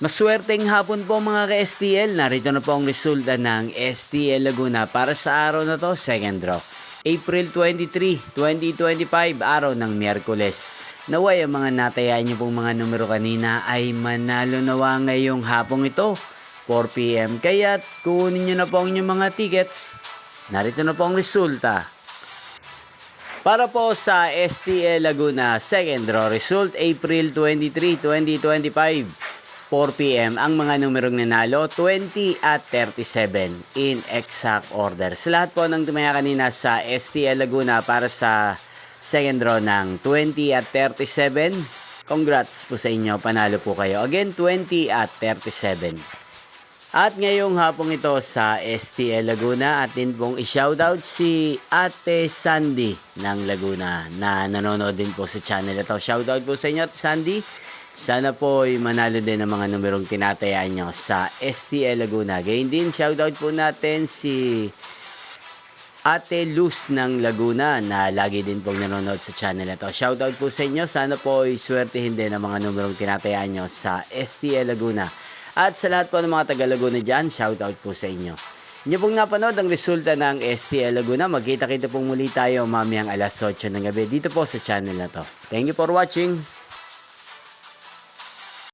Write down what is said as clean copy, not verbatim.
Maswerteng hapon po mga ka-STL. Narito na po ang resulta ng STL Laguna para sa araw na to, second draw. April 23, 2025, araw ng Miyerkules. Naway ang mga natayaan niyo pong mga numero kanina ay manalo nawa ngayong hapong ito, 4 PM. Kaya't kunin niyo na po ang inyong mga tickets. Narito na po ang resulta. Para po sa STL Laguna, second draw result, April 23, 2025. 4 PM ang mga numerong nanalo, 20 at 37 in exact order. Sa lahat po ng tumaya kanina sa STL Laguna para sa second draw ng 20 at 37, congrats po sa inyo, panalo po kayo. Again, 20 at 37. At ngayong hapong ito sa STL Laguna, atin pong i-shoutout si Ate Sandy ng Laguna na nanonood din po sa channel ito. Shoutout po sa inyo, Ate Sandy. Sana po ay manalo din ang mga numerong tinatayaan nyo sa STL Laguna. Gayun din, shoutout po natin si Ate Luz ng Laguna na lagi din pong nanonood sa channel ito. Shoutout po sa inyo. Sana po ay swertihin din ang mga numerong tinatayaan nyo sa STL Laguna. At sa lahat po ng mga taga Laguna dyan, shoutout po sa inyo. Inyo pong napanood ang resulta ng STL Laguna. Magkita-kita pong muli tayo mamayang alas 8 ng gabi dito po sa channel na to. Thank you for watching.